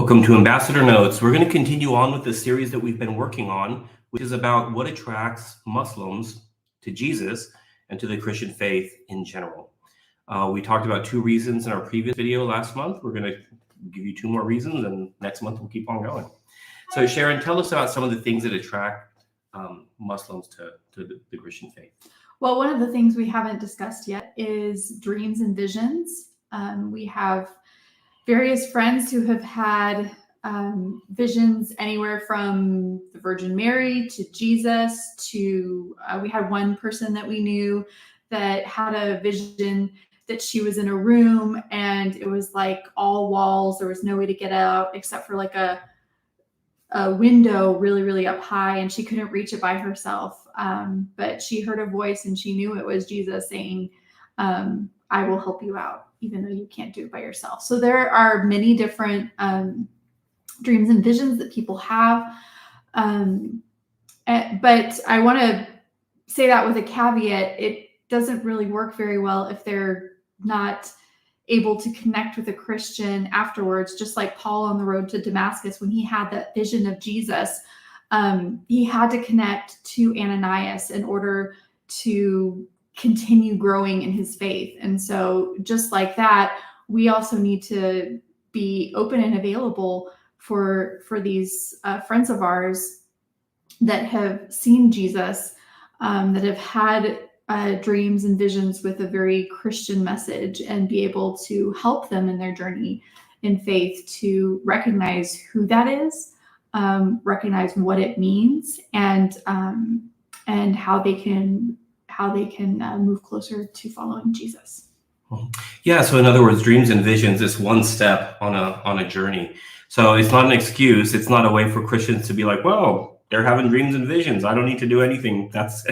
Welcome to Ambassador Notes. We're going to continue on with the series that we've been working on, which is about what attracts Muslims to Jesus and to the Christian faith in general. We talked about 2 reasons in our previous video last month. We're going to give you 2 more reasons, and next month we'll keep on going. So Sharon, tell us about some of the things that attract Muslims to the Christian faith. Well, one of the things we haven't discussed yet is dreams and visions. We have various friends who have had visions anywhere from the Virgin Mary to Jesus to we had one person that we knew that had a vision that she was in a room and it was like all walls. There was no way to get out except for like a window really, really up high, and she couldn't reach it by herself. But she heard a voice and she knew it was Jesus saying, I will help you out, even though you can't do it by yourself. So there are many different dreams and visions that people have. But I want to say that with a caveat, it doesn't really work very well if they're not able to connect with a Christian afterwards, just like Paul on the road to Damascus, when he had that vision of Jesus, he had to connect to Ananias in order to continue growing in his faith. And so just like that, we also need to be open and available for these friends of ours that have seen Jesus, that have had dreams and visions with a very Christian message, and be able to help them in their journey in faith to recognize who that is, recognize what it means, and how they can move closer to following Jesus. Yeah, so in other words, dreams and visions is one step on a journey. So it's not an excuse. It's not a way for Christians to be like, well, they're having dreams and visions, I don't need to do anything. That's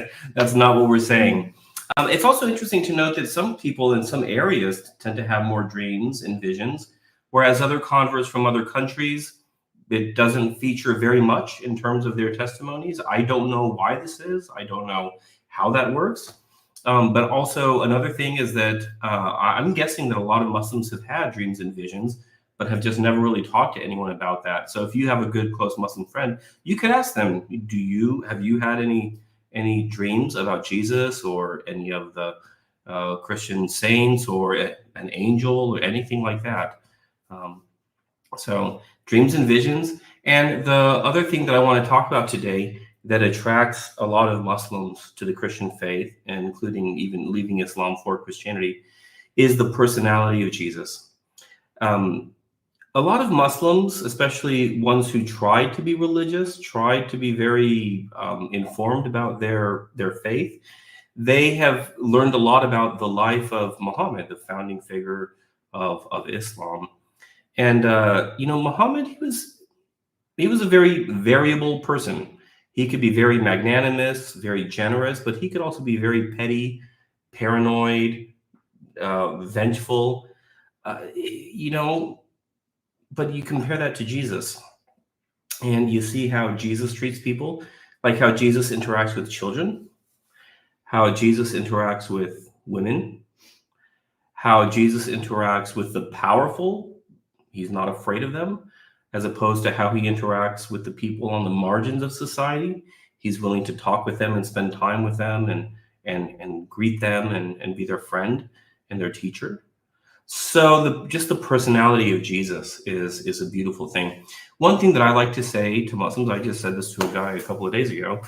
not what we're saying. It's also interesting to note that some people in some areas tend to have more dreams and visions, whereas other converts from other countries, it doesn't feature very much in terms of their testimonies. I don't know why this is. I don't know how that works. But also another thing is that I'm guessing that a lot of Muslims have had dreams and visions, but have just never really talked to anyone about that. So if you have a good, close Muslim friend, you could ask them, have you had any dreams about Jesus or any of the Christian saints or an angel or anything like that? So dreams and visions. And the other thing that I want to talk about today that attracts a lot of Muslims to the Christian faith, and including even leaving Islam for Christianity, is the personality of Jesus. A lot of Muslims, especially ones who try to be religious, try to be very informed about their faith, they have learned a lot about the life of Muhammad, the founding figure of Islam. And Muhammad, he was a very variable person. He could be very magnanimous, very generous, but he could also be very petty, paranoid, vengeful, But you compare that to Jesus, and you see how Jesus treats people, like how Jesus interacts with children, how Jesus interacts with women, how Jesus interacts with the powerful. He's not afraid of them, as opposed to how he interacts with the people on the margins of society. He's willing to talk with them and spend time with them and greet them and be their friend and their teacher. So just the personality of Jesus is a beautiful thing. One thing that I like to say to Muslims, I just said this to a guy a couple of days ago,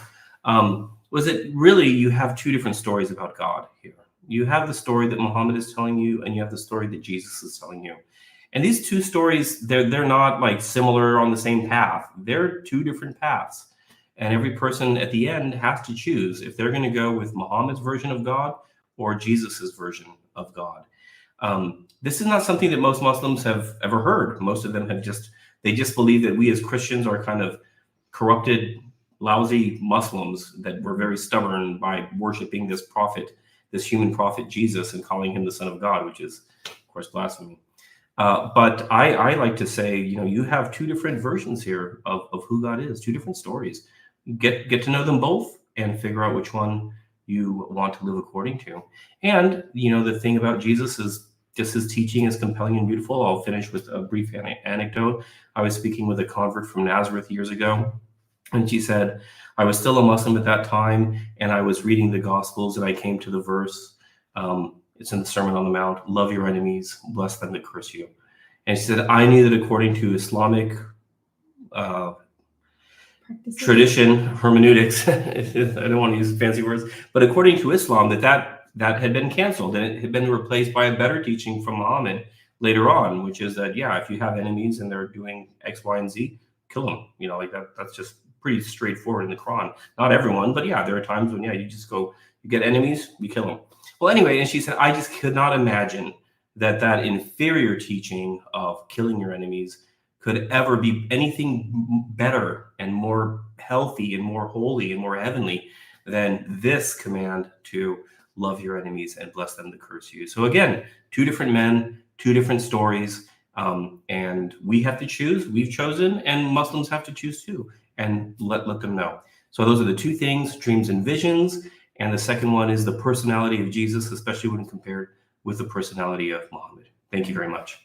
was that really you have 2 different stories about God here. You have the story that Muhammad is telling you, and you have the story that Jesus is telling you. And these 2 stories, they're not like similar on the same path. They're 2 different paths. And every person at the end has to choose if they're going to go with Muhammad's version of God or Jesus's version of God. This is not something that most Muslims have ever heard. Most of them they just believe that we as Christians are kind of corrupted, lousy Muslims, that we're very stubborn by worshiping this prophet, this human prophet Jesus, and calling him the Son of God, which is, of course, blasphemy. But I like to say, you have 2 different versions here of who God is, 2 different stories. Get to know them both and figure out which one you want to live according to. And, the thing about Jesus is just his teaching is compelling and beautiful. I'll finish with a brief anecdote. I was speaking with a convert from Nazareth years ago, and she said, I was still a Muslim at that time, and I was reading the Gospels, and I came to the verse. It's in the Sermon on the Mount, love your enemies, bless them that curse you. And she said, I knew that according to Islamic tradition, hermeneutics, I don't want to use fancy words, but according to Islam, that had been canceled and it had been replaced by a better teaching from Muhammad later on, which is that, yeah, if you have enemies and they're doing X, Y, and Z, kill them. You know, like that's just pretty straightforward in the Quran. Not everyone, but yeah, there are times when, yeah, you just go, you get enemies, you kill them. Well, anyway, and she said, I just could not imagine that inferior teaching of killing your enemies could ever be anything better and more healthy and more holy and more heavenly than this command to love your enemies and bless them that curse you. So again, two different men, two different stories, and we have to choose. We've chosen, and Muslims have to choose too, and let them know. So those are the two things: dreams and visions. And the second one is the personality of Jesus, especially when compared with the personality of Muhammad. Thank you very much.